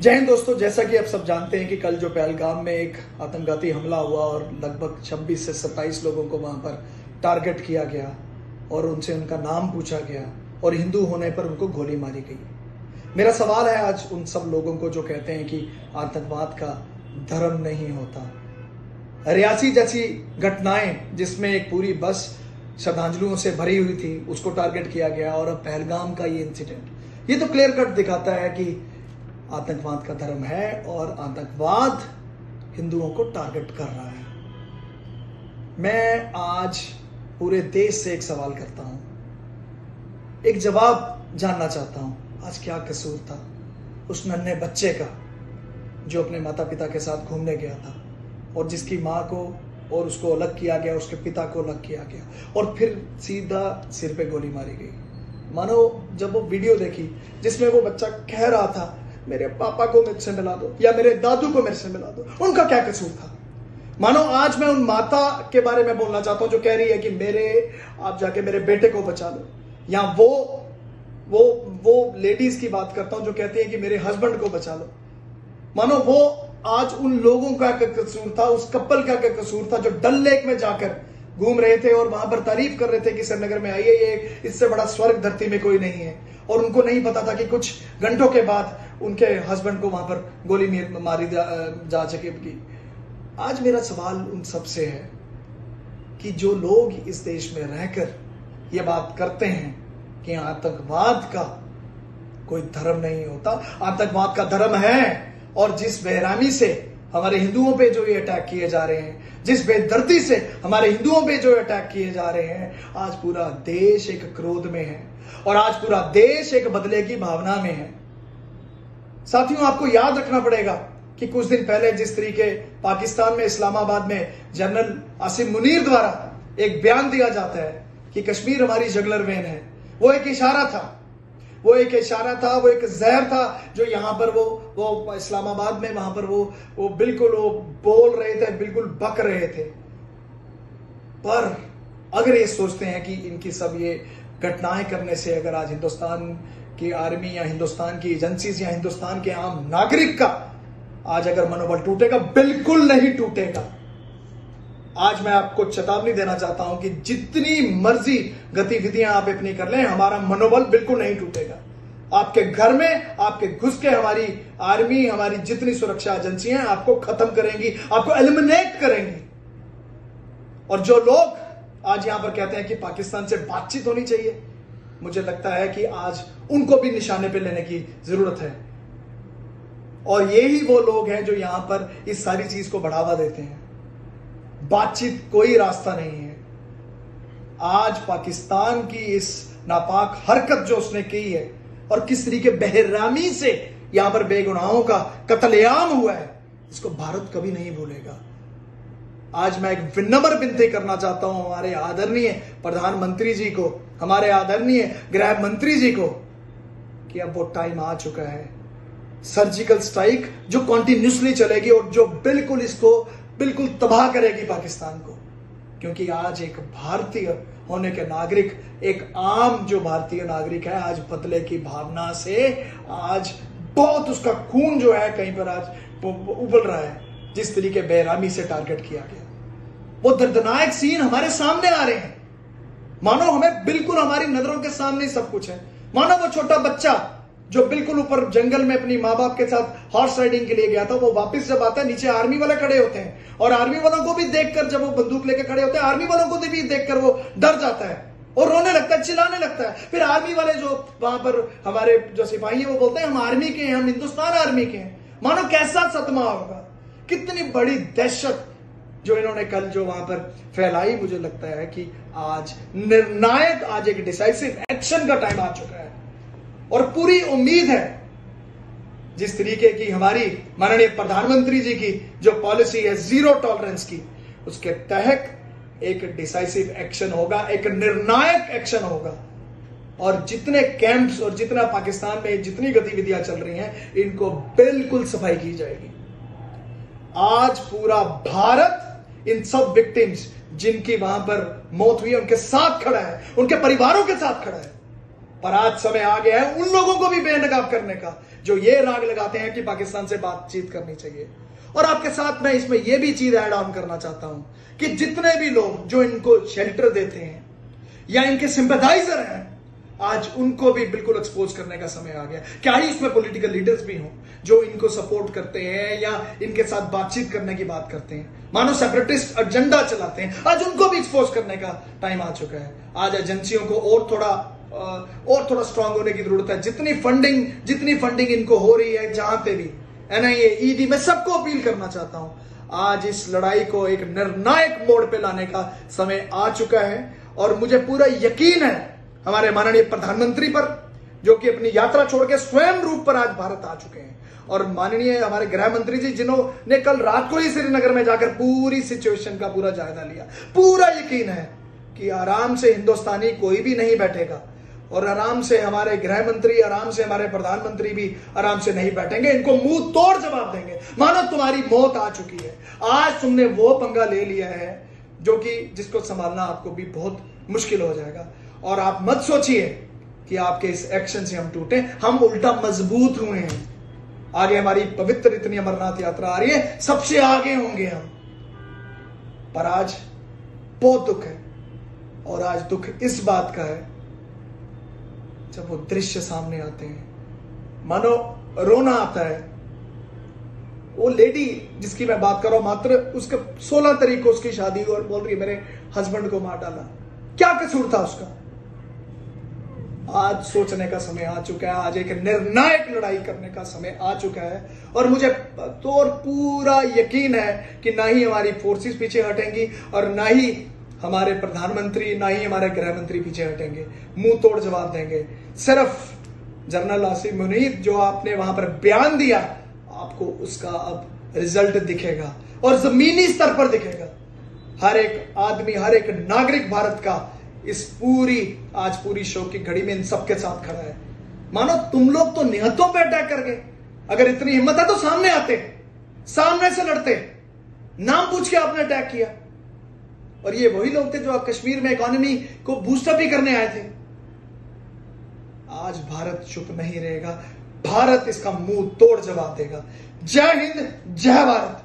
जय हिंद दोस्तों। जैसा कि आप सब जानते हैं कि कल जो पहलगाम में एक आतंकवादी हमला हुआ और लगभग 26 से 27 लोगों को वहां पर टारगेट किया गया और उनसे उनका नाम पूछा गया और हिंदू होने पर उनको गोली मारी गई। मेरा सवाल है आज उन सब लोगों को जो कहते हैं कि आतंकवाद का धर्म नहीं होता। रियासी जैसी घटनाएं जिसमें एक पूरी बस श्रद्धांजलियों से भरी हुई थी उसको टारगेट किया गया और अब पहलगाम का ये इंसिडेंट, ये तो क्लियर कट दिखाता है कि आतंकवाद का धर्म है और आतंकवाद हिंदुओं को टारगेट कर रहा है। मैं आज पूरे देश से एक सवाल करता हूं, एक जवाब जानना चाहता हूं। आज क्या कसूर था उस नन्हे बच्चे का जो अपने माता पिता के साथ घूमने गया था और जिसकी माँ को और उसको अलग किया गया, उसके पिता को अलग किया गया और फिर सीधा सिर पे गोली मारी गई। मानो जब वो वीडियो देखी जिसमें वो बच्चा कह रहा था मेरे पापा को मेरे से मिला दो या मेरे दादू को मेरे से मिला दो, उनका क्या कसूर था। मानो आज मैं उन माता के बारे में बोलना चाहता हूं जो कह रही है कि आप जाके मेरे बेटे को बचा लो, या वो लेडीज की बात करता हूं जो कहती है कि मेरे हस्बैंड को बचा लो। मानो वो आज उन लोगों का कसूर था, उस कपल का कसूर था जो डल लेक में जाकर घूम रहे थे और वहां पर तारीफ कर रहे थे कि श्रीनगर में आइए, ये इससे बड़ा स्वर्ग धरती में कोई नहीं है। और उनको नहीं पता था कि कुछ घंटों के बाद उनके हस्बैंड को वहां पर गोली मारी जा सकेगी। आज मेरा सवाल उन सब से है कि जो लोग इस देश में रहकर ये बात करते हैं कि आतंकवाद का कोई धर्म नहीं होता, आतंकवाद का धर्म है। और जिस बेरहमी से हमारे हिंदुओं पे जो ये अटैक किए जा रहे हैं, जिस बेदर्दी से हमारे हिंदुओं पे जो अटैक किए जा रहे हैं, आज पूरा देश एक क्रोध में है और आज पूरा देश एक बदले की भावना में है। साथियों, आपको याद रखना पड़ेगा कि कुछ दिन पहले जिस तरीके पाकिस्तान में इस्लामाबाद में जनरल आसिम मुनीर द्वारा एक बयान दिया जाता है कि कश्मीर हमारी जगलर वेन है, वो एक इशारा था, वो एक जहर था जो यहां पर वो इस्लामाबाद में वहां पर वो बिल्कुल वो बोल रहे थे, बिल्कुल बक रहे थे। पर अगर ये सोचते हैं कि इनकी सब ये घटनाएं करने से अगर आज हिंदुस्तान की आर्मी या हिंदुस्तान की एजेंसीज या हिंदुस्तान के आम नागरिक का आज अगर मनोबल टूटेगा, बिल्कुल नहीं टूटेगा। आज मैं आपको चेतावनी देना चाहता हूं कि जितनी मर्जी गतिविधियां आप अपनी कर लें, हमारा मनोबल बिल्कुल नहीं टूटेगा। आपके घर में आपके घुस के हमारी आर्मी, हमारी जितनी सुरक्षा एजेंसियां आपको खत्म करेंगी, आपको एलिमिनेट करेंगी। और जो लोग आज यहां पर कहते हैं कि पाकिस्तान से बातचीत होनी चाहिए, मुझे लगता है कि आज उनको भी निशाने पे लेने की जरूरत है। और यही वो लोग हैं जो यहां पर इस सारी चीज को बढ़ावा देते हैं। बातचीत कोई रास्ता नहीं है। आज पाकिस्तान की इस नापाक हरकत जो उसने की है और किस तरीके बेरहमी से यहां पर बेगुनाहों का कत्लेआम हुआ है, इसको भारत कभी नहीं भूलेगा। आज मैं एक विनम्र विनती करना चाहता हूं हमारे आदरणीय प्रधानमंत्री जी को, हमारे आदरणीय गृह मंत्री जी को, कि अब वो टाइम आ चुका है। सर्जिकल स्ट्राइक जो कंटिन्यूसली चलेगी और जो बिल्कुल तबाह करेगी पाकिस्तान को, क्योंकि आज एक भारतीय होने के नागरिक, एक आम जो भारतीय नागरिक है, आज बदले की भावना से आज बहुत उसका खून जो है कहीं पर आज उबल रहा है। जिस तरीके बेरहमी से टारगेट किया गया, वो दर्दनाक सीन हमारे सामने आ रहे हैं। मानो हमें बिल्कुल हमारी नजरों के सामने सब कुछ है। मानो वो छोटा बच्चा जो बिल्कुल ऊपर जंगल में अपनी माँ बाप के साथ हॉर्स राइडिंग के लिए गया था, वो वापस जब आता है नीचे आर्मी वाले खड़े होते हैं और आर्मी वालों को भी देखकर, जब वो बंदूक लेके खड़े होते हैं, आर्मी वालों को भी देखकर वो डर जाता है और रोने लगता है, चिल्लाने लगता है। फिर आर्मी वाले जो वहां पर हमारे जो सिपाही है वो बोलते हैं हम आर्मी के हैं, हम हिंदुस्तान आर्मी के हैं। मानो कैसा सदमा होगा, कितनी बड़ी दहशत जो इन्होंने कल जो वहां पर फैलाई। मुझे लगता है कि आज निर्णायक, आज एक डिसाइसिव एक्शन का टाइम आ चुका है और पूरी उम्मीद है जिस तरीके की हमारी माननीय प्रधानमंत्री जी की जो पॉलिसी है जीरो टॉलरेंस की, उसके तहत एक डिसाइसिव एक्शन होगा, एक निर्णायक एक्शन होगा। और जितने कैंप्स और जितना पाकिस्तान में जितनी गतिविधियां चल रही हैं, इनको बिल्कुल सफाई की जाएगी। आज पूरा भारत इन सब विक्टिम्स जिनकी वहां पर मौत हुई है उनके साथ खड़ा है, उनके परिवारों के साथ खड़ा है। पर आज समय आ गया है उन लोगों को भी बेनकाब करने का जो ये राग लगाते हैं कि पाकिस्तान से बातचीत करनी चाहिए। और आपके साथ मैं इसमें यह भी चीज ऐड ऑन करना चाहता हूं कि जितने भी लोग जो इनको शेल्टर देते हैं या इनके सिंपैथाइजर हैं, आज उनको भी बिल्कुल एक्सपोज करने का समय आ गया। क्या ही इसमें पॉलिटिकल लीडर्स भी हों जो इनको सपोर्ट करते हैं या इनके साथ बातचीत करने की बात करते हैं, मानो सेपरेटिस्ट एजेंडा चलाते हैं, आज उनको भी एक्सपोज करने का टाइम आ चुका है। आज एजेंसियों को और थोड़ा स्ट्रांग होने की जरूरत है। जितनी फंडिंग इनको हो रही है जहां पे भी, NIA, ED, मैं सबको अपील करना चाहता हूं, आज इस लड़ाई को एक निर्णायक मोड़ पे लाने का समय आ चुका है। और मुझे पूरा यकीन है हमारे माननीय प्रधानमंत्री पर, जो कि अपनी यात्रा छोड़ के स्वयं रूप पर आज भारत आ चुके हैं, और माननीय हमारे गृह मंत्री जी जिन्होंने कल रात को ही श्रीनगर में जाकर पूरी सिचुएशन का पूरा जायजा लिया। पूरा यकीन है कि आराम से हिंदुस्तानी कोई भी नहीं बैठेगा और आराम से हमारे गृह मंत्री, आराम से हमारे प्रधानमंत्री भी आराम से नहीं बैठेंगे, इनको मुंह तोड़ जवाब देंगे। मानो तुम्हारी मौत आ चुकी है, आज तुमने वो पंगा ले लिया है जो कि जिसको संभालना आपको भी बहुत मुश्किल हो जाएगा। और आप मत सोचिए कि आपके इस एक्शन से हम टूटे, हम उल्टा मजबूत हुए हैं। आगे हमारी पवित्र इतनी अमरनाथ यात्रा आ रही है, सबसे आगे होंगे हम। पर आज बहुत दुख है, और आज दुख इस बात का है जब वो दृश्य सामने आते हैं, मानो रोना आता है। वो लेडी जिसकी मैं बात कर रहा हूं, मात्र उसके 16 तारीख को उसकी शादी और बोल रही है मेरे हस्बैंड को मार डाला। क्या कसूर था उसका? आज सोचने का समय आ चुका है, आज एक निर्णायक लड़ाई करने का समय आ चुका है। और मुझे तो पूरा यकीन है कि ना ही हमारी फोर्सेस पीछे हटेंगी और ना ही हमारे प्रधानमंत्री, ना ही हमारे गृह मंत्री पीछे हटेंगे, मुंह तोड़ जवाब देंगे। सिर्फ जनरल आसिफ मुनीर जो आपने वहां पर बयान दिया, आपको उसका अब रिजल्ट दिखेगा और जमीनी स्तर पर दिखेगा। हर एक आदमी, हर एक नागरिक भारत का इस आज पूरी शो की घड़ी में इन सबके साथ खड़ा है। मानो तुम लोग तो निहत्तों पे अटैक कर गए। अगर इतनी हिम्मत है तो सामने आते, सामने से लड़ते, नाम पूछ के आपने अटैक किया। और ये वही लोग थे जो आप कश्मीर में इकोनॉमी को बूस्टअप ही करने आए थे। आज भारत चुप नहीं रहेगा, भारत इसका मुंह तोड़ जवाब देगा। जय हिंद, जय भारत।